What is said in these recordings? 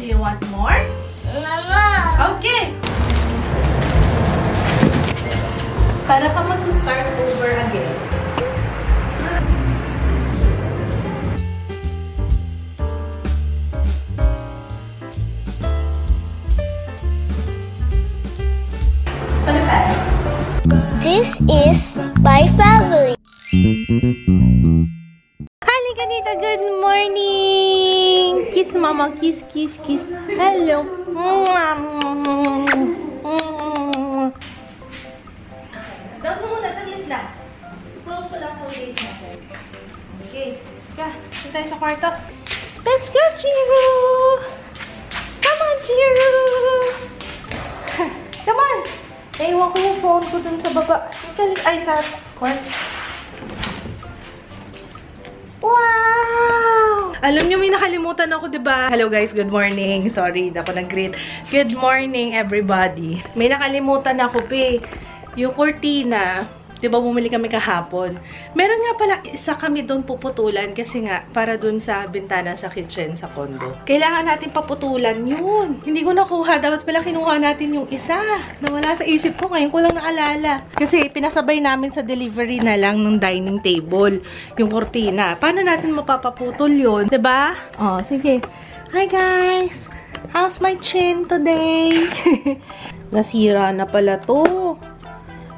Do you want more? Okay. Para ka mag-start over again. This is my family. Halika dito. Good morning. Kiss mama. Kiss, kiss, kiss. Hello. Daw mo muna. Saglit lang. Close ko lang po gate natin. Okay. Ka. Dito tayo sa kwarto. Let's go, Chiru. Come on, Chiru. Come on. Naiwan ko yung phone ko dun sa baba. Ay, sa kwarto. Wow! Alam niyo, may nakalimutan ako, diba? Hello guys, good morning. Sorry, hindi ako nag-greet. Good morning, everybody. May nakalimutan ako, yung cortina. Diba, bumili kami kahapon. Meron nga pala isa kami doon puputulan kasi nga, para doon sa bintana sa kitchen, sa condo. Kailangan natin paputulan yun. Hindi ko nakuha. Dapat pala kinuha natin yung isa. Nawala sa isip ko. Ngayon ko lang naalala. Kasi pinasabay namin sa delivery na lang ng dining table. Yung cortina. Paano natin mapapaputol yun? Diba? Oh, sige. Hi guys! How's my chin today? Nasira na pala to.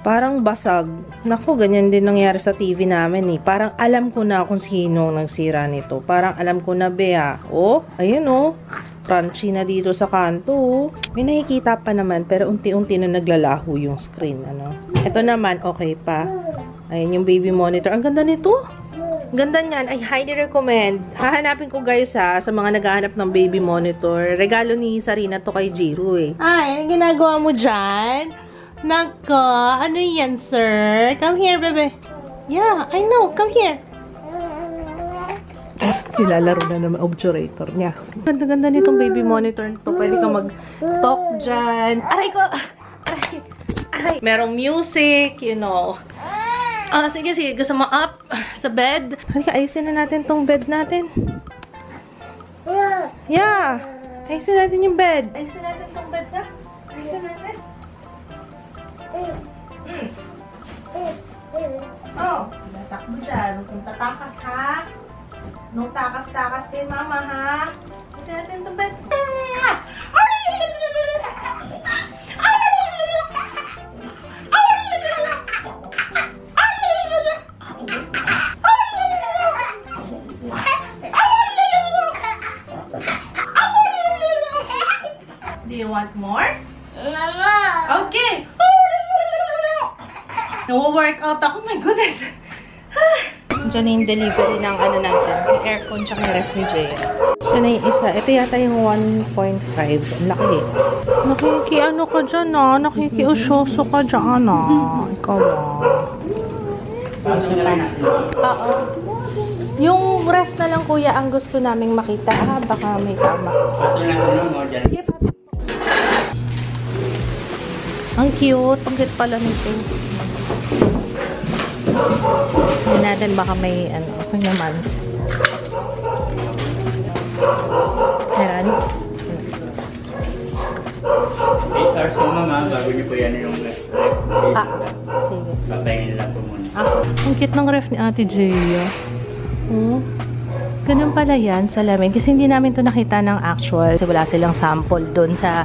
Parang basag. Naku, ganyan din nangyari sa TV namin eh. Parang alam ko na kung sino ang nagsira nito. Parang alam ko na, Bea. Oh, ayun oh. Crunchy na dito sa kanto. May nakikita pa naman, pero unti-unti na naglalaho yung screen. Ano? Ito naman, okay pa. Ayun yung baby monitor. Ang ganda nito. Ang ganda niyan. I highly recommend. Hahanapin ko guys sa mga naghahanap ng baby monitor. Regalo ni Sarina to kay Jiro eh. Ay, anong ginagawa mo dyan? Nako, ano yan, sir? Come here, bebe. Yeah, I know. Come here. Nilalaro na naman obturator niya. Ganda-ganda nitong baby monitor nito. Pwede kang mag-talk dyan. Aray ko! Aray. Merong music, you know. Sige, sige. Gusto mo up sa bed? Ayusin na natin tong bed natin. Yeah. Ayusin natin yung bed. Ayusin natin tong bed na. Ayusin natin. Oh, natakbo dyan. Huwag kang tatakas, ha? No takas-takas kay mama, ha? Kasi natin itong bed. Do you want more? Okay. No-workout ako. My goodness. Diyan na yung delivery ng ano natin. Yung aircon tsaka yung ref ni Jay. Ito na yung isa. Ito yata yung 1.5. Ang laki. Nakiki-ano ka dyan ah. Nakiki-usyoso ka dyan ah. Ikaw Oo. Yung ref na lang kuya ang gusto naming makita. Baka may tama. Sige pa. Ang cute. Ang cute pala nito. Hindi natin baka may ano. Okay naman. Meron? 8 hours po mama. Bago niyo po yan yung ref. Sige. Papahingin lang po muna. Ang cute ng ref ni Ate Jaya. Oh. Ganun pala yan, salamin. Kasi hindi namin to nakita ng actual. Kasi wala silang sample doon sa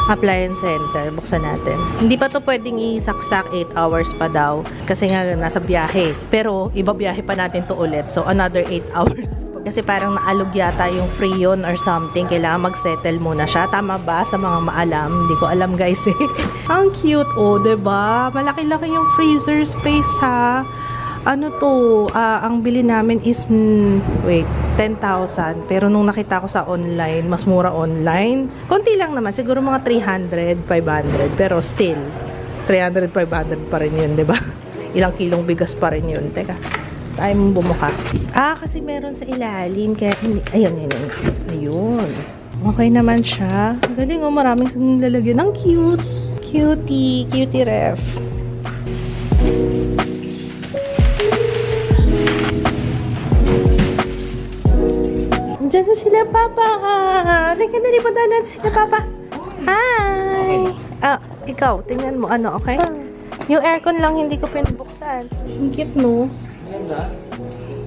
appliance center. Buksan natin. Hindi pa to pwedeng isaksak 8 hours pa daw. Kasi nga nasa biyahe. Pero iba biyahe pa natin to ulit. So another 8 hours. Kasi parang naalog yata yung Freon or something. Kailangan mag-settle muna siya. Tama ba sa mga maalam? Hindi ko alam guys eh. Ang cute. Oh, diba? Malaki-laki yung freezer space ha. Ano to, ang bili namin is, wait, 10,000. Pero nung nakita ko sa online, mas mura online. Konti lang naman, siguro mga 300, 500. Pero still, 300, 500 pa rin yun, diba? Ilang kilong bigas pa rin yun. Teka, tayo mong bumukas. Kasi meron sa ilalim. Kaya, ayun. Ayun. Okay naman siya. Galing oh, maraming lalagyan. Ang cute. Cutie ref. Diyan na na sila, Papa. Halika na, punta natin sila, Papa. Hi! Ikaw, tingnan mo, ano, okay? Yung aircon lang, hindi ko pinabuksan. Ang cute, no?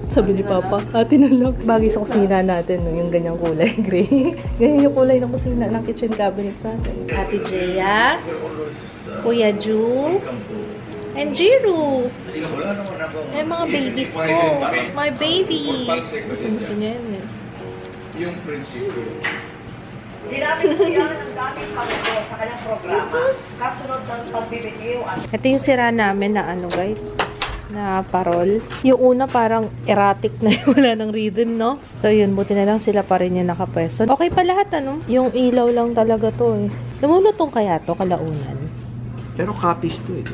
Sabi ni Papa, atin na lang. Bagay sa kusina natin, no? Yung ganyang kulay, gray. Ganyan yung kulay ng kusina, ng kitchen cabinets natin. Ate Jaya, Kuya Ju, and Jiru. Ay, mga babies ko. My babies. Gusto niya yan, eh. Yung prinsipyo. Sinabi ko yan ang daming pagko sa kanyang programa. Kasunod ng pagbibitiw at Ito yung sira namin na ano, guys, na parol. Yung una parang erratic na wala ng rhythm, no? So yun, buti na lang sila pa rin yung nakapwesto. Okay pa lahat, ano? Yung ilaw lang talaga to, eh. Lumulutong kaya to, kalaunan. Pero copies to eh.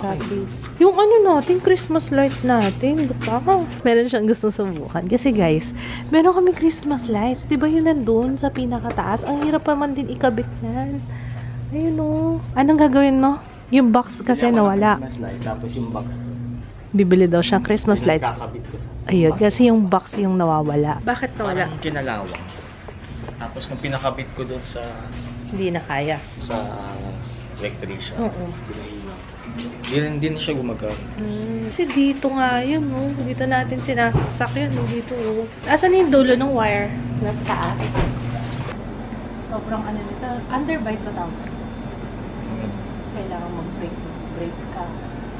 Copies. Yung ano natin, Christmas lights natin, diba? Meron siyang gustong subukan. Kasi guys, meron kami Christmas lights. Diba yun nandun sa pinakataas? Ang hirap pa man din ikabit yan. Ayun o. Anong gagawin mo? Yung box kasi nawala. Christmas light, tapos yung box. Bibili daw siyang Christmas lights. Kakabit ko sa... Ayun, kasi yung box yung nawawala. Bakit nawala? Parang kinalawang. Tapos nung pinakabit ko doon sa... Hindi na kaya. sa electrician. Oo. Hindi na siya gumagana. Kasi dito nga yun, no? Dito natin sinasaksak yun, no? Dito, oh. Asan yung dulo ng wire? Nasa taas. Sobrang ano dito. Underbite to tawag. Kailangan mag-brace ka.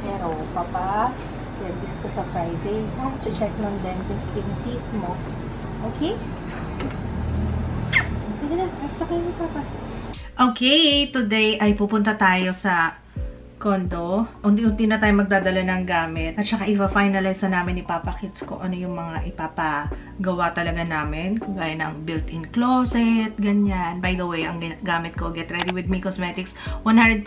Pero, Papa, dentist ka sa Friday. Check ng dentist yung teeth mo. Okay? Sige na, sakay mo, Papa. Okay, today ay pupunta tayo sa condo. Unti-unti na tayo magdadala ng gamit. At saka i-finalize na namin ni Papa Kids ko ano yung mga ipapagawa talaga namin. Kagaya ng built-in closet, ganyan. By the way, ang gamit ko, Get Ready With Me Cosmetics, 100%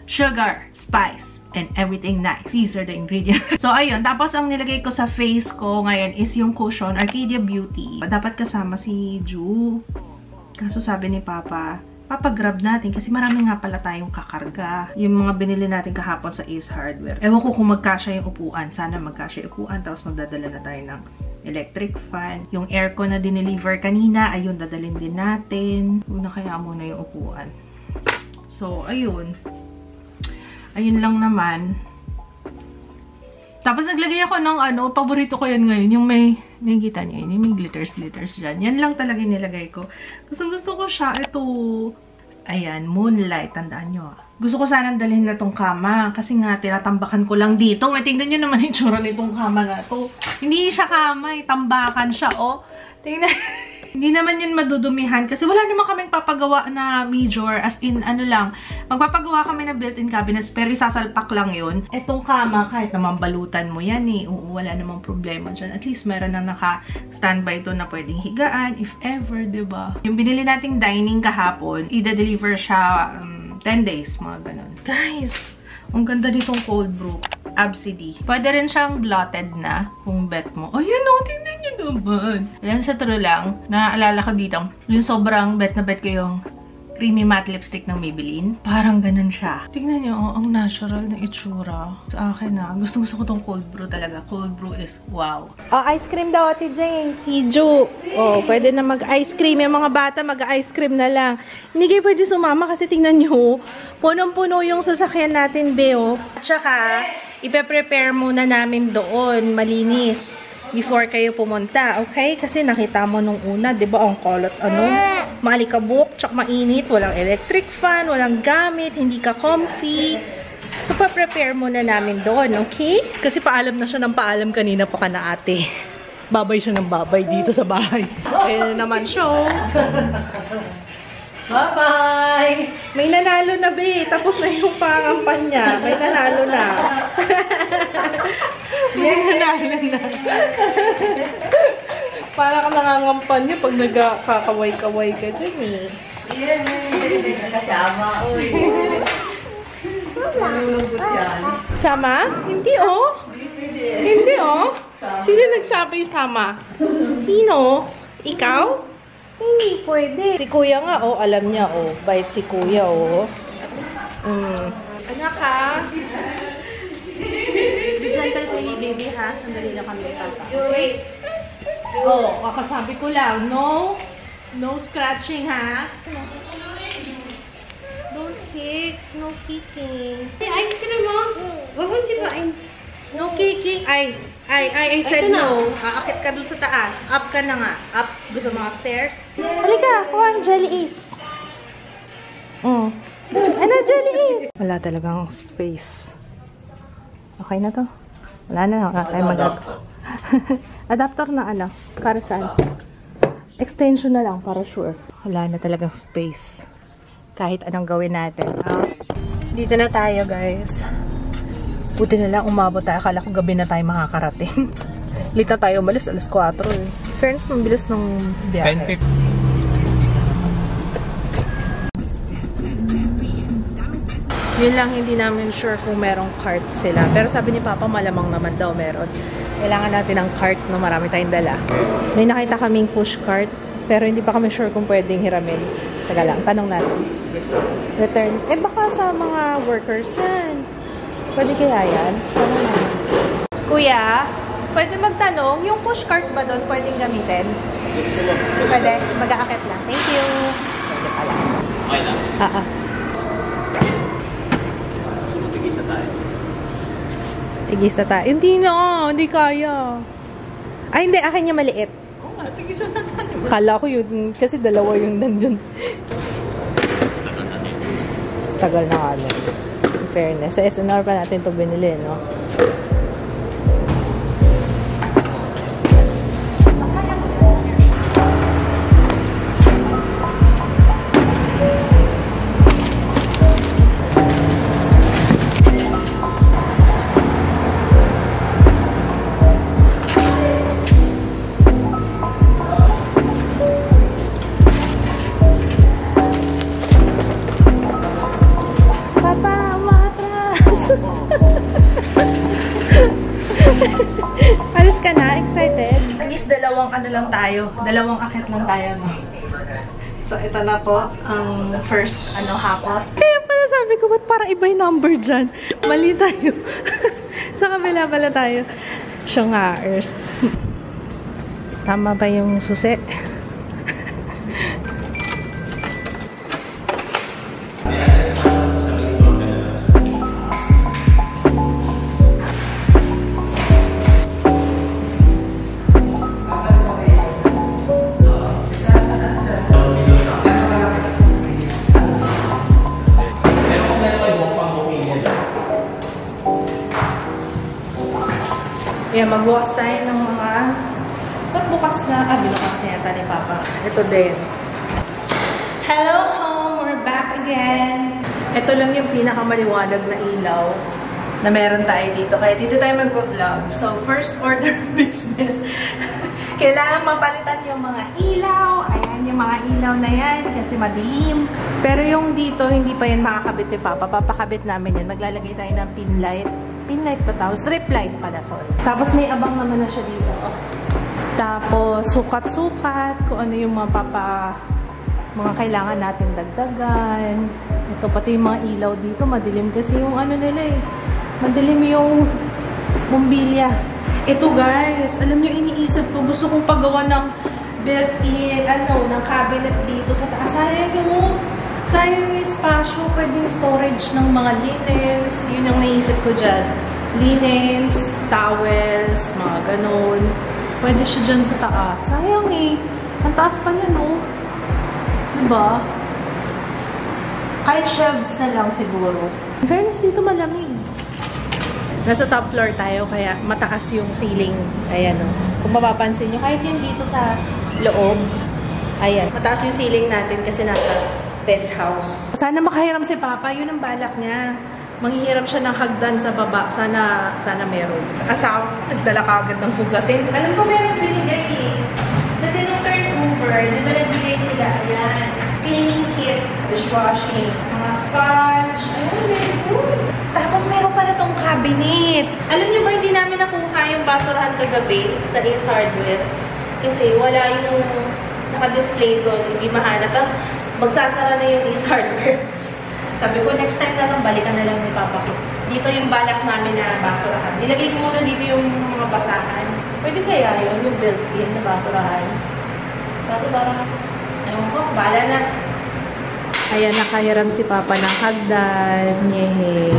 sugar, spice, and everything nice. These are the ingredients. So, ayun. Tapos, ang nilagay ko sa face ko ngayon is yung cushion, Arcadia Beauty. Dapat kasama si Ju. Kaso sabi ni Papa, papagrab natin kasi marami nga pala tayong kakarga. Yung mga binili natin kahapon sa Ace Hardware. Ewan ko kung magkasya yung upuan. Sana magkasya yung upuan. Tapos magdadala na tayo ng electric fan. Yung aircon na dineliver kanina, ayun, dadalhin din natin. Una kaya muna yung upuan. So, ayun. Ayun lang naman. Tapos naglagay ako ng ano, paborito ko yan ngayon. Yung may, nakikita niyo yun, yung may glitters dyan. Yan lang talaga nilagay ko. Gusto ko siya. Ito, ayan, Moonlight. Tandaan nyo. Gusto ko sanang dalhin na tong kama. Kasi nga, tinatambakan ko lang dito. May tingnan nyo naman yung tsura nitong kama na to. Hindi siya kama, tambakan siya, oh. Tingnan. Hindi naman yun madudumihan kasi wala naman kaming papagawa na major, as in ano lang, magpapagawa kami na built-in cabinets pero isasalpak lang yun. Etong kama, kahit naman balutan mo yan eh, wala namang problema dyan. At least meron na naka-standby to na pwedeng higaan, if ever, diba? Yung binili nating dining kahapon, i-deliver siya 10 days, mga ganun. Guys, ang ganda nitong cold brew. Absidy. Pwede rin siyang blotted na kung bet mo. Ayun o, tingnan nyo naman. Ayan, sa true lang, naaalala ko dito, yung sobrang bet na bet ko yung creamy matte lipstick ng Maybelline. Parang ganun siya. Tingnan nyo, oh, ang natural na itsura. Sa akin na, gusto ko tong cold brew talaga. Cold brew is wow. Oh, ice cream daw, Ate Jane. Si Ju. Oh, pwede na mag-ice cream. Yung mga bata, mag-ice cream na lang. Hindi kayo pwede sumama kasi tingnan nyo, punong-puno yung sasakyan natin, Beo. At saka, ipe-prepare muna namin doon, malinis, before kayo pumunta, okay? Kasi nakita mo nung una, di ba, ang kolot, malikabok, tsaka mainit, walang electric fan, walang gamit, hindi ka comfy. So, pa-prepare muna namin doon, okay? Kasi paalam na siya ng paalam kanina pa ka na ate. Babay siya ng babay dito sa bahay. Ayun naman siya. Bye-bye! May nanalo na, be. Tapos na yung pangampan niya. May nanalo na. May nanalo na. Para ka nangangampan niya pag nagkakaway-kaway ka dyan, eh. Yay! Nakasama, uy. Malulungkot yan. Sama? Hindi, oh. Hindi, oh. Sino nagsabi sama? Sino? Ikaw? Hindi pwede. Si kuya nga, oh, alam niya, oh. Bait si kuya, oh. Anak, ha? Be gentle to me, baby, ha? Sandali lang kami, Papa. Okay? Oh, kakasabi ko lang. No scratching, ha? Don't kick. No kicking. Ice cream mo? Huwag mo sipain. No kicking. I said no. Aakit ka dun sa taas. Up ka na nga. Up. Gusto mo upstairs? Halika, kuha ang jelly is. Ano jelly is? Wala talagang space. Okay na to. Wala na. Wala tayong mag-adapter. Adapter na ano? Para saan? Extension na lang para sure. Wala na talagang space. Kahit anong gawin natin. Dito na tayo, guys. Buti na lang umabot tayo. Akala ko gabi na tayo makakarating. Late na tayo umalis. Alas 4 eh. Fairness, mabilis ng biyahe. 10:50. Yun lang, hindi namin sure kung merong cart sila. Pero sabi ni Papa, malamang naman daw meron. Kailangan natin ng cart na marami tayong dala. May nakita kaming push cart. Pero hindi pa kami sure kung pwedeng hiramin. Taga lang, tanong natin. Return. Eh baka sa mga workers yan. Pwede kaya yan? Tanong natin. Kuya, pwede magtanong, yung push cart ba doon pwedeng gamitin? Pwede? Mag-aakit lang. Thank you. Pwede pala. Okay lang. Gusto mo tigisa tayo? Tigisa tayo. Hindi na. Hindi kaya. Ay, hindi. Akin niya maliit. Oo nga, tigisa na tayo. Kala ko yun. Kasi dalawa yung nandun. Tagal na kala. In fairness. Sa SNR pa natin ito binili, no? Alis ka na? Excited? At least dalawang ano lang tayo. Dalawang akit lang tayo, no? So, ito na po ang first hakot. Kaya pala sabi ko, ba't parang iba yung number dyan? Mali tayo. Sa kabila pala tayo. Siyangers. Tama ba yung susi? Ayan, magbukas tayo ng mga... Ba't bukas na? Binukas na yata ni Papa. Ito din. Hello home! We're back again! Ito lang yung pinakamaliwanag na ilaw na meron tayo dito. Kaya dito tayo mag-vlog. So, first order business. Kailangan mapalitan yung mga ilaw. Ayan, yung mga ilaw na yan kasi madilim. Pero yung dito, hindi pa yan makakabit ni Papa. Papakabit namin yan. Maglalagay tayo ng pin light. Pin light pa tao? Strip light pala, sorry. Tapos may abang naman na siya dito. Tapos, sukat-sukat. Kung ano yung mga kailangan natin dagdagan. Ito, pati yung mga ilaw dito. Madilim kasi yung ano nila eh. Madilim yung bumbilya. Ito guys, alam nyo, iniisip ko, gusto kong paggawa ng built-in, ng cabinet dito sa taas. Sayang yung espasyo, pwedeng storage ng mga linens. Yun yung naisip ko dyan. Linens, towels, mga ganun. Pwede siya dyan sa taas. Sayang eh. Ang taas pa niya, no? Diba? Kahit shelves na lang siguro. In fairness, dito malamig. Nasa top floor tayo, kaya mataas yung ceiling. Ayan, no? Kung mapapansin nyo, kahit yun dito sa loob, ayan, mataas yung ceiling natin kasi nasa penthouse. Sana makahiram si Papa, yun ang balak niya. Manghihiram siya ng hagdan sa baba. Sana meron. Asawa, nagdala ka agad ng hugasin. Alam ko meron binigay eh. Kasi nung turnover, di ba nagbigay sila? Ayan. Cleaning kit, dishwashing, mga sponge. Ayun, very good. Tapos meron pala tong cabinet. Alam niyo ba, hindi namin nakuha yung basurahan kagabi sa Ace Hardware. Kasi wala yung naka-display doon, hindi mahanap. Tapos magsasara na yung Ace Hardware. Sabi ko, next time na lang, balikan na lang ni Papa Kids. Dito yung balak namin na basurahan. Nilagay ko muna dito yung mga basahan. Pwede kaya yun, yung built-in na basurahan. Kaso parang, ewan ko, bala na. Ayan, nakahiram si Papa ng hagdan. Yehey.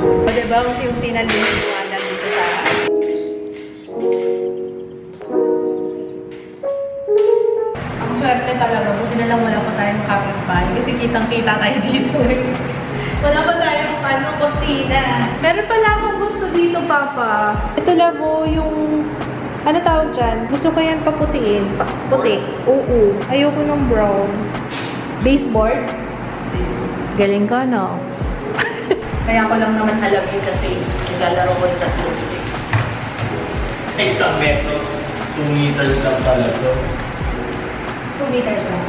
O diba, unti-unti na liniwanan dito sa ang swerte talaga, buti na lang wala pa tayong kapitbahay kasi kitang-kita tayo dito eh. Wala pa tayong kortina. Meron pala akong gusto dito, Papa. Ito labo yung ano tawag dyan? Gusto ko yan paputiin. Puti. Oo. Ayoko ng brown. Baseboard? Galing ka, no? Kaya ko lang naman alam yun kasi nilalaro ko yung Tasmostic. Isang metro, 2 meters lang pala to. 2 meters lang.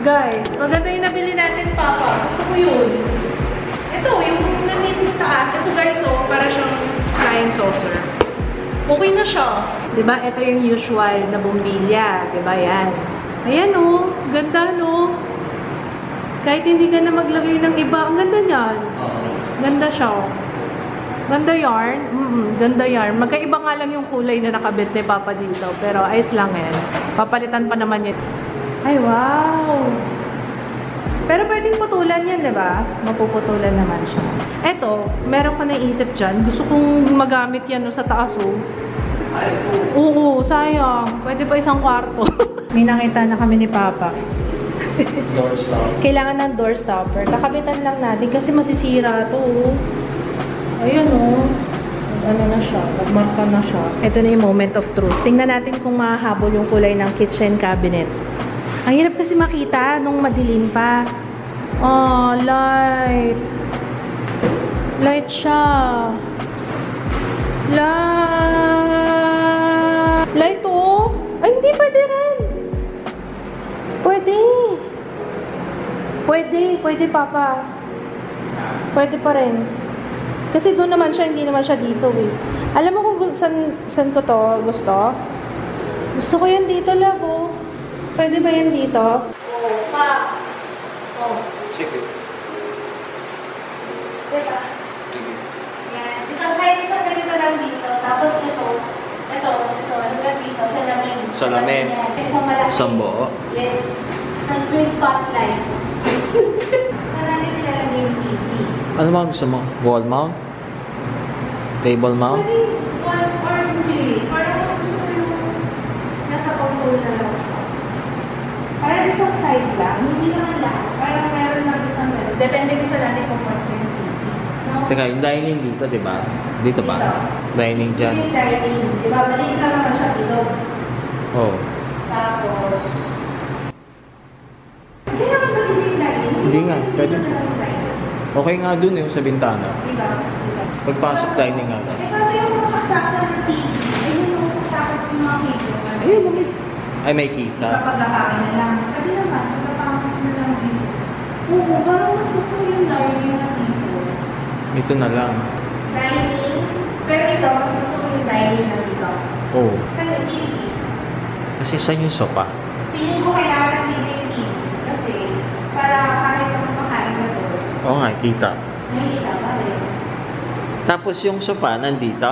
Guys, maganda yung nabili natin, Papa. Gusto ko yun. Ito, yung nandito taas. Ito guys, oh, para siyang flying saucer. Okay na siya. Diba? Ito yung usual na bumbilya. Diba yan? Ayan, oh. Ganda, no? Kahit hindi ka na maglagay ng iba, ang ganda niyan. Ganda siya. Ganda yarn. Ganda yarn. Magkaiba nga lang yung kulay na nakabit ni Papa dito. Pero ayos lang yan. Papalitan pa naman yun. Ay, wow! Pero pwedeng putulan yan, diba? Mapuputulan naman siya. Eto, meron ko naisip dyan. Gusto kong magamit yan no, sa taas, oh. Oo, sayang. Pwede pa isang kwarto. May nakita na kami ni Papa. Door stop. Kailangan ng door stopper. Kakabitan lang natin kasi masisira to. Ayan o. Ano na siya. Nagmarka na siya. Ito na yung moment of truth. Tingnan natin kung mahahabol yung kulay ng kitchen cabinet. Ang hirap kasi makita nung madilim pa. Oh, light. Light siya. Light. Light o. Ay, hindi pwede rin. Pwede. Pwede, Papa. Pwede pa rin. Kasi doon naman siya, hindi naman siya dito, eh. Alam mo kung saan ko to gusto? Gusto ko yan dito, love, oh. Pwede ba yan dito? Oo, pa. Oh. Sige. Diba? Yan. Kahit isang ganito lang dito. Tapos ito, hanggang dito, salamin. Salamin. Isang malaki. Isang buo. Yes. Tapos may spotlight. Salamin nilalagay yung TV. Ano mga gusto mo? Wall mount? Table mount? Pwede, wall or hindi. Parang mas gusto ko yung nasa console na lang siya. Parang isang side lang, hindi naman lahat. Parang meron lang isang meron. Depende ko sa natin kung mas yung TV. No? Teka, yung dining dito, di ba? Dito ba? Dining dyan. Yung dining, di ba? Maliit lang naman siya dito. Oh. Tapos, hindi naman maliit yung dining. Hindi nga, pwede. Okay nga dun yung sa bintana. Diba? Pagpasok dining nga lang. Eh, kasi yung masaksakan ng TV, ayun yung masaksakan ng mga cable. Ayun, ay may kita. Kapag-akain na lang. Pwede naman, pagkakain na lang dito. Oo, parang mas gusto ko yung dining na dito. Ito na lang. Dining? Pero ito, mas gusto ko yung dining na dito. Oh. Saan yung TV? Kasi saan yung sopa? Piling ko kailangan ng TV. Kasi, para kahit ako makain na doon, Oo nga, kita. nakikita pa rin. Tapos yung sofa, nandito?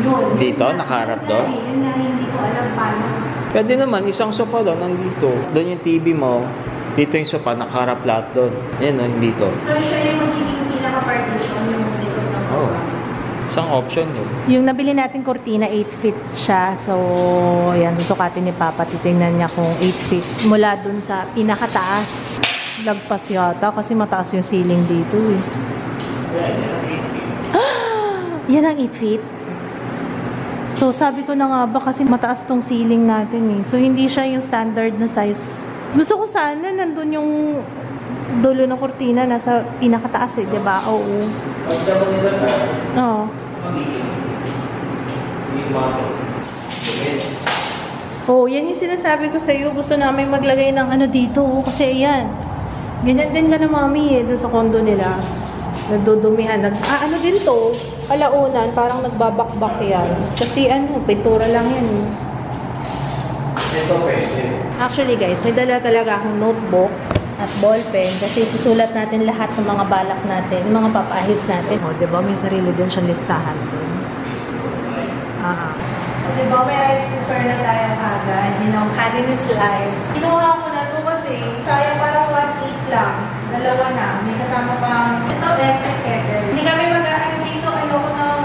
Yun. Dito? Nakaharap doon? Yun nga, hindi ko alam paano. Pwede naman, isang sofa doon, nandito. Doon yung TV mo. Dito yung sofa, nakaharap lahat doon. Yan, dito. So, siya yung magiging pinaka-partition, yung dito ng sofa. Oh. Isang option yun. Yung nabili natin kurtina, 8 feet siya. So, ayan, susukatin ni Papa. Titingnan niya kung 8 feet. Mula dun sa pinakataas. Lagpas yata kasi mataas yung ceiling dito eh. Yan ang 8 feet? So, sabi ko na nga ba kasi mataas tong ceiling natin eh. So, hindi siya yung standard na size. Gusto ko sana nandun yung dulo ng kurtina nasa pinakataas eh, diba? Oo. Oo. Oh, yan yung sinasabi ko sa'yo. Gusto namin maglagay ng ano dito. Kasi ayan. Ganyan din ka na mami dun sa condo nila. Nagdudumihan. Ano din to? Kalaunan, parang nagbabakbak yan. Kasi pintura lang yan. Ito pwede. Actually guys, may dala talaga akong notebook at ballpen kasi susulat natin lahat ng mga balak natin, yung mga papaayos natin. O, diba? May sarili din siyang listahan dun. Diba? May rice cooker na tayo agad. You know, had in his life. Kinuha ko na to kasi sayang parang 1.8 lang. Dalawa na. May kasama pang ito, electric kettle. Hindi kami mag-aaral dito. Ayoko ng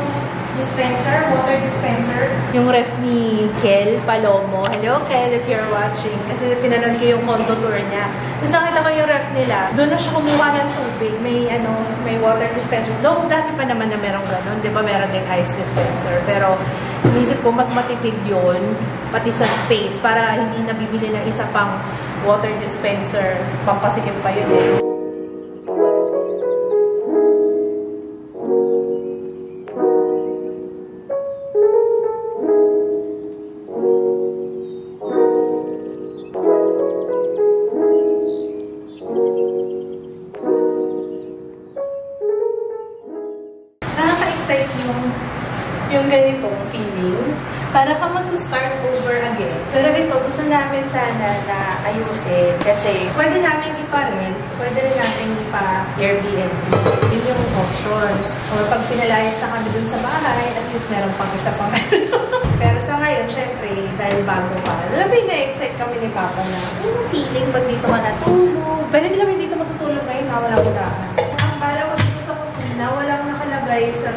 dispenser, water dispenser. Yung ref ni Kel Palomo. Hello, Kel, if you're watching. Kasi pinanood ko yung condo tour niya. Tapos nakita ko yung ref nila. Doon na siya kumuha ng tubig. May water dispenser. Doon, dati pa naman na merong ganun. Di ba meron ding ice dispenser. Pero, inisip ko, mas matipid yun. Pati sa space. Para hindi nabibili ng isa pang water dispenser. Pampasikip pa yun eh. Yung ganitong feeling, para ka magsa-start over again. Pero ito, gusto namin sana na ayusin kasi pwede namin ipa-rent, pwede rin namin ipa-Airbnb. Yun yung options. Or pag pinalayas na kami dun sa bahay, at least meron pang isa pang Pero sa ngayon, syempre, dahil bago pa, alam mo yung na-excite kami ni Papa na, yung feeling pag dito ka natulog. Pero hindi kami dito matutulog ngayon, wala ko na. Ang pala ko dito sa kusina, walang nakalagay sa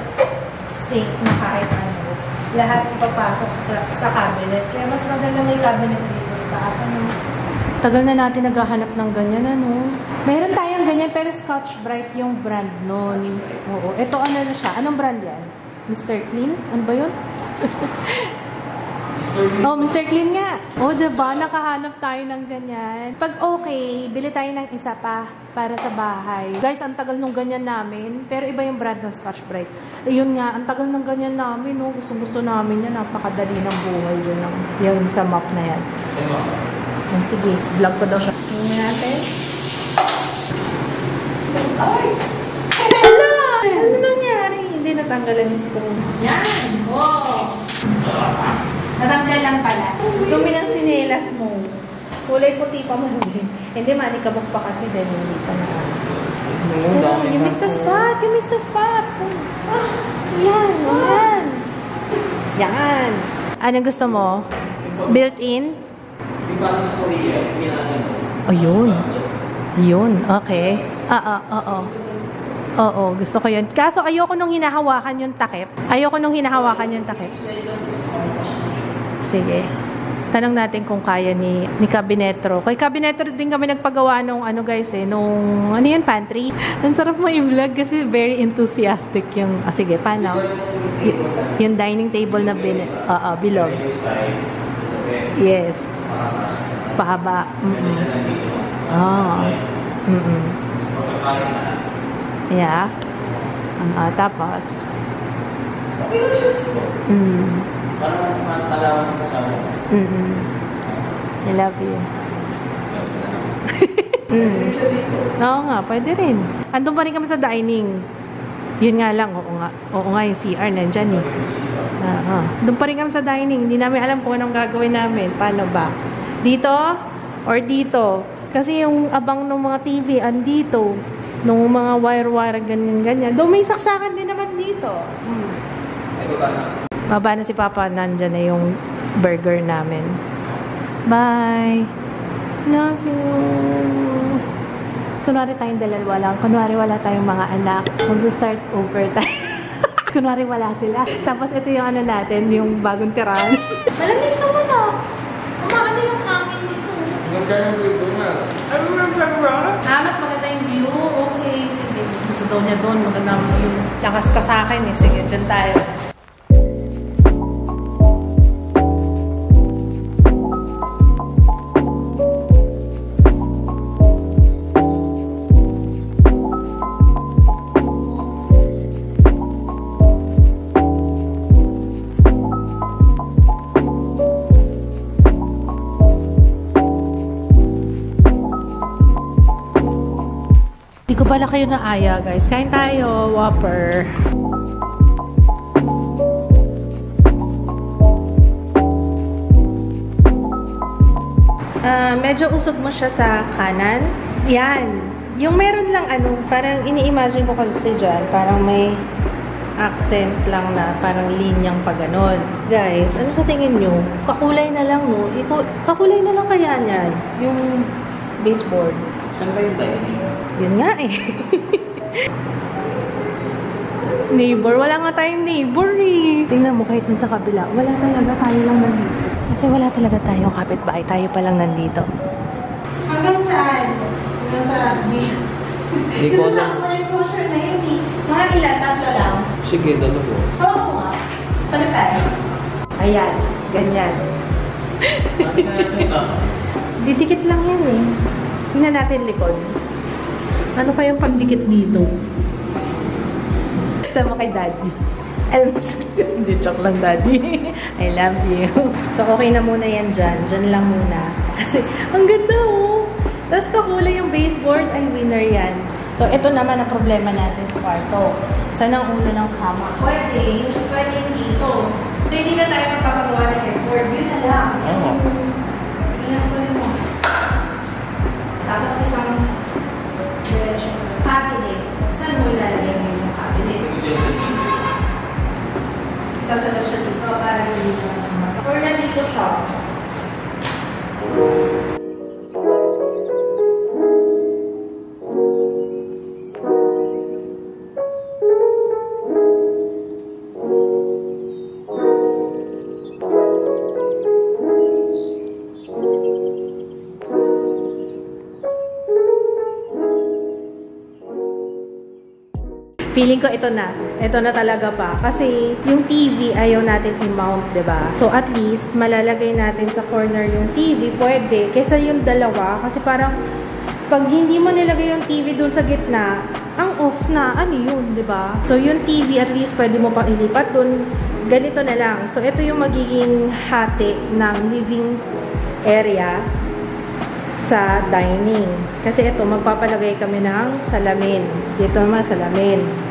sink na kahit ano. Lahat ipapasok sa cabinet. Kaya mas maganda may cabinet dito sa taas. Tagal na natin naghahanap ng ganyan, ano? Meron tayong ganyan, pero Scotch-Brite yung brand nun. Oo. Ito ano na siya? Anong brand yan? Mr. Clean? Ano ba yun? Oh, Mr. Clean nga. Oh, diba? Nakahanap tayo ng ganyan. Pag okay, bili tayo ng isa pa para sa bahay. Guys, ang tagal nung ganyan namin. Pero iba yung brand ng Scotch-Brite. Ayun nga, ang tagal ng ganyan namin. No? Gusto namin yan. Napakadali ng buhay yun. Yung sa map na yan. Sige, vlog ko daw siya. Tingnan natin. Ay! Hello! Ano nangyari? Hindi natanggalan yung screw. Yan! Wow! Natanggal lang pala. Dumi ng sinelas mo. Kulay puti pa mo. Hindi, manikabok pa kasi din. Hindi pa na. You missed the spot. You missed the spot. Ah, yan. Yan. Yan. Anong gusto mo? Built-in? Di ba sa Korea, pinano? Oh, yun. Yun. Okay. Oo, gusto ko yun. Kaso ayoko nung hinahawakan yung takip. Sige. Tanong natin kung kaya ni Cabinetro. Kay Cabinetro din kami nagpagawa nung ano guys nung ano yun, pantry. Ang sarap mo i-vlog kasi very enthusiastic yung, sige, paano? Yung dining table na bilog. Yes. Pahaba. Yeah. Tapos. Parang matalawan ko sa mo. I love you. Oo nga, pwede rin. Andun pa rin kami sa dining. Yun nga lang, oo nga yung CR nandyan eh. Doon pa rin kami sa dining. Hindi namin alam kung anong gagawin namin. Paano ba? Dito or dito? Kasi yung abang ng mga TV andito. Nung mga wire-wire, ganyan-ganyan. Doon may saksakan din naman dito. Baba na si Papa. Nandyan na yung burger namin. Bye! Love you! Kunwari tayong dalawa lang. Kunwari wala tayong mga anak. Mag-start over tayo. Kunwari wala sila. Tapos ito yung ano natin, yung bagong tirahan. Malamig naman ah! Umakanda yung hangin dito. Maganda yung view nga. Mas maganda yung view? Okay, sige. Gusto daw niya doon. Maganda yung view. Lakas ka sa akin eh. Sige, dyan tayo. Hindi ko pala kayo naaya, guys. Kain tayo, Whopper. Medyo usog mo siya sa kanan. Yan. Yung meron lang parang ini-imagine ko kasi dyan, parang may accent lang na parang linyang pa ganon. Guys, ano sa tingin nyo? Kakulay na lang, no? Kakulay na lang kaya niyan, yung baseboard. Saan ba yung dining? Yun nga eh. Neighbor. Wala nga tayong neighbor eh. Tingnan mo kahit dun sa kabila. Wala talaga. Tayo lang nandito. Kasi wala talaga tayong kapitbahay. Tayo pa lang nandito. Hanggang saan? Hanggang sa rugby. Hindi ko alam. Kasi na yun eh. Mga ilan? Tatlo lang. Sige, dalawa. Oo ko nga. Palit tayo. Ayan. Ganyan. Didikit lang yan eh. Tingnan natin likod. Ano kayang pagdikit dito? Tama kay Daddy. Alam mo, hindi, joke lang, Daddy. I love you. So, okay na muna yan dyan. Dyan lang muna. Kasi, ang ganda oh. Tapos kakulay yung baseboard. Ay, winner yan. So, ito naman ang problema natin sa kwarto. Saan ang ulo ng kama? Pwede dito. So, hindi na tayo magpapagawa ng headboard. Yun na lang. Oo. Tapos isang direction cabinet. Saan mo ilalagay mo yung cabinet? Sasagot siya dito para hindi siya masama. Or nandito siya. Feeling ko ito na. Ito na talaga pa. Kasi yung TV ayaw natin i-mount, diba? So at least malalagay natin sa corner yung TV. Pwede. Kesa yung dalawa. Kasi parang pag hindi mo nilagay yung TV dun sa gitna, ang off na. Ano yun, diba? So yung TV at least pwede mo pang ilipat dun. Ganito na lang. So ito yung magiging hati ng living area sa dining. Kasi ito, magpapalagay kami ng salamin. Dito naman, salamin.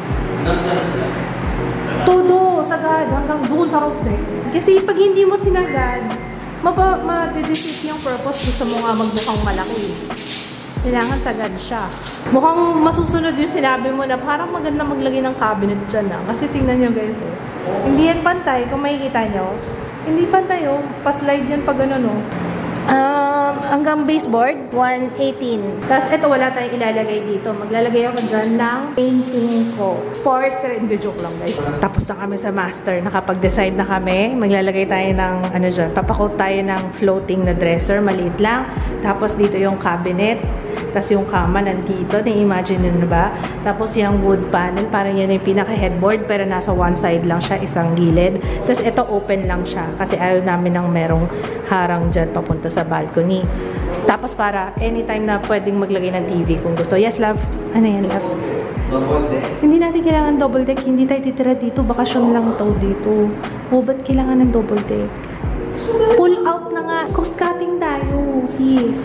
Todo, sagad, hanggang doon sa roof deck. Kasi pag hindi mo sinagad, ma-defeat yung purpose. Gusto mo nga magmukhang malaki. Kailangan sagad siya. Mukhang masusunod yung sinabi mo na parang maganda maglagay ng cabinet dyan na. Kasi tingnan nyo guys eh. Hindi yan pantay, kung makikita nyo. Hindi pantay oh. Pa-slide yan pag ano no. Hanggang baseboard, 118. Tapos ito, wala tayong ilalagay dito. Maglalagay ako dyan ng painting ko. Portrait. Hindi, joke lang guys. Tapos na kami sa master. Nakapag-decide na kami. Maglalagay tayo ng, ano dyan, papakot tayo ng floating na dresser. Maliit lang. Tapos dito yung cabinet. Tapos yung kama nandito. Na-imagine nyo na ba? Tapos yung wood panel. Parang yan yung pinaka-headboard. Pero nasa one side lang siya. Isang gilid. Tapos ito open lang siya. Kasi ayaw namin ng merong harang dyan papunta sa balcony. Tapos para anytime na pwedeng maglagay ng TV kung gusto. Yes, love. Ano yan, love? Double deck? Hindi natin kailangan double deck. Hindi tayo titira dito. Bakasyon lang to dito. O, ba't kailangan ng double deck? Pull out na nga. Cost cutting tayo, sis.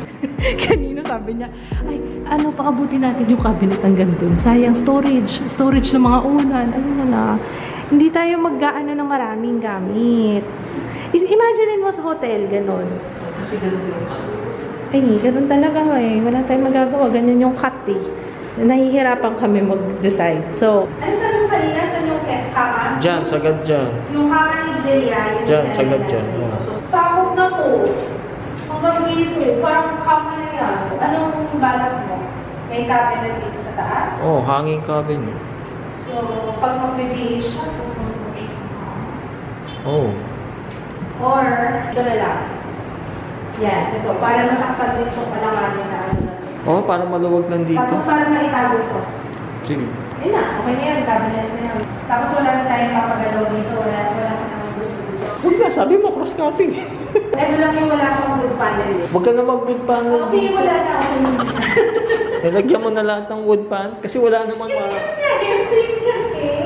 Kanino sabi niya, ay, ano, paabutin natin yung cabinet hanggang dun. Sayang, storage. Storage ng mga unan. Ano na. Hindi tayo mag-gaano ng maraming gamit. Imagine mo sa hotel, ganun. Kasi ganun yung cut. Ay, ganun talaga eh. Wala tayong magagawa. Ganyan yung cut eh. Nahihirapan kami mag-decide. So, ano saan yung kanina? Saan yung kama? Diyan, sagad dyan. Yung kama ni Jaya. Diyan, sagad dyan. So, sakop na to. Hanggang dito. Parang kama na yan. Anong balak mo? May cabinet dito sa taas? Oh, hanging cabin. So, pag magbibihis siya, Oh. or, ito na lang. Yan, ito. Para matakpan din itong alanganin na ano na. Oh, para maluwag lang dito. Tapos para maitago ko. Sige. Yun na, okay na yan. Cabinet na yan. Tapos wala na tayong papagalaw dito. Wala ka nang gusto dito. Huwag na, sabi mo cross-cutting. Ito lang yung wala kang wood panel. Huwag ka na mag-wood panel Okay, dito. wala na ako. Nilagyan mo na lahat ng wood panel kasi wala namang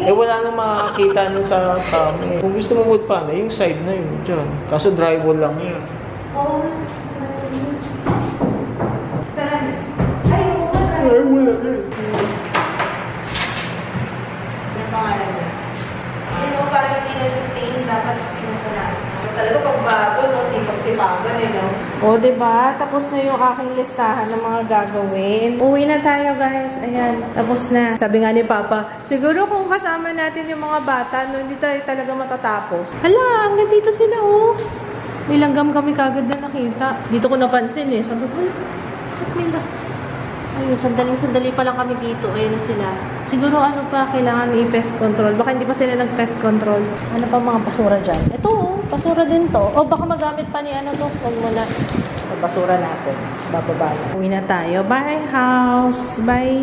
wala nang makakita nun sa kami. Kung gusto mo wood panel, yung side na yun, dyan. Kaso drywall lang yun. Oo. Salamat. Ay, oo. Drywall lang yun. O, diba? Tapos na yung aking listahan ng mga gagawin. Uwi na tayo, guys. Ayan, tapos na. Sabi nga ni Papa, siguro kung kasama natin yung mga bata, no, hindi tayo talaga matatapos. Hala, hanggang dito sila, oh. May langgam kami kagad na nakita. Dito ko napansin, eh. Sabi ko, may langgam. Ayun, sandali pa lang kami dito. Ayun na sila. Siguro ano pa, kailangan i-pest control. Baka hindi pa sila nag-pest control. Ano pa mga basura dyan? Ito, oh, basura din to. O, baka magamit pa ni ano to. Huwag mo na. Ito, basura natin. Bababa na. Uwi na tayo. Bye, house. Bye.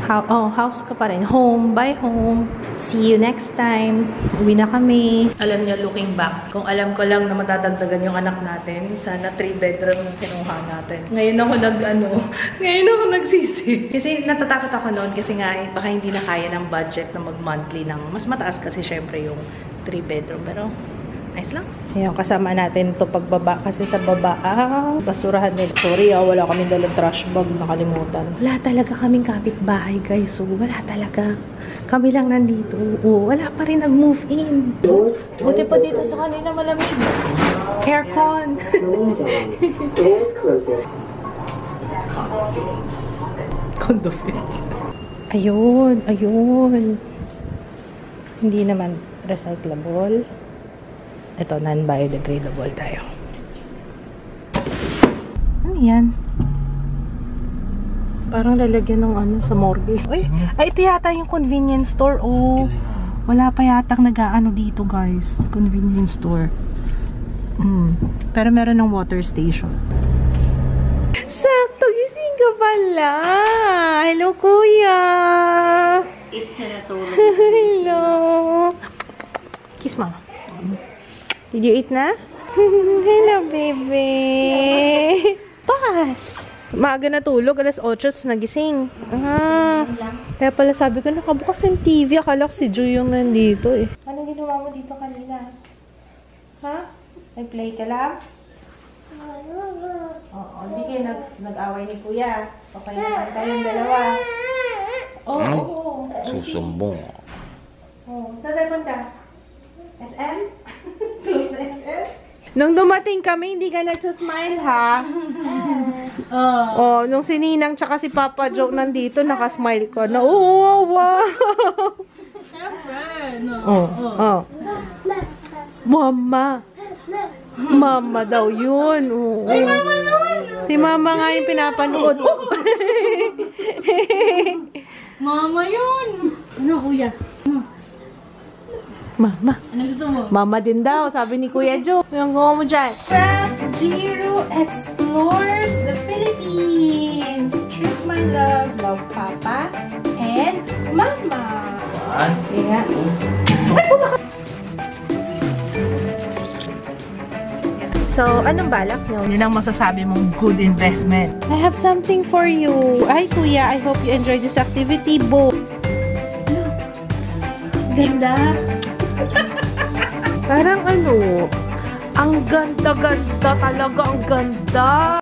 House ka pa rin. Home. Bye, home. See you next time. Uwi na kami. Alam niyo, looking back, kung alam ko lang na matadagdagan yung anak natin, sana 3-bedroom yung kinuha natin. Ngayon ako nagsisi. Kasi natatakot ako noon kasi nga baka hindi na kaya ng budget na mag-monthly ng mas mataas kasi syempre yung 3-bedroom. Pero nice lang. Ayun, kasama natin ito pagbaba kasi sa baba, basurahan nila. Sorry, wala kaming dalang trash bag, nakalimutan. Wala talaga kaming kapitbahay, guys. So, wala talaga. Kami lang nandito. Wala pa rin nag-move in. Buti pa dito sa kanila malamig. Aircon. Doors closing. Condo fits. Ayun. Hindi naman recyclable. Ito, non-biodegradable tayo. Ano yan? Parang lalagyan ng ano sa morgue. Ay, ito yata yung convenience store. Oh, wala pa yata nag-aano dito, guys. Convenience store. Pero meron ng water station. Sakto, gising ka pala. Hello, kuya. It's na natulog. Hello. Kiss mama. Did you eat na? Hello, baby. Pas. Maaga na tulog. Alas 8 nagising. Kaya pala sabi ko, nakabukas yung TV. Akala ko si Joy yung nandito eh. Ano ginawa mo dito kanina? Ha? Nag-play ka lang? Oo, hindi kayo nag-away ni kuya. Okay naman kayong dalawa. Oo. Susumbong. Saan tayo punta? SM? Close na SM? Nung dumating kami, hindi ka nagsasmile, ha? Nung si Ninang tsaka si Papa Joe nandito, nakasmile ko. Wow! Mama daw yun. Ay, mama yun! Si mama nga yung pinapanood. Mama yun! Ano, kuya? Mama. Ano gusto mo? Mama din daw, sabi ni Kuya Joe. Yung gawa mo dyan. Jiro explores the Philippines. Treat my love, love Papa, and Mama. Yeah. Ay, puta ka! So, anong balak nyo? Yun ang masasabi mong good investment. I have something for you. Ay, Kuya, I hope you enjoy this activity, Bo. Ganda. Parang ano, ang ganda-ganda talaga, ang ganda.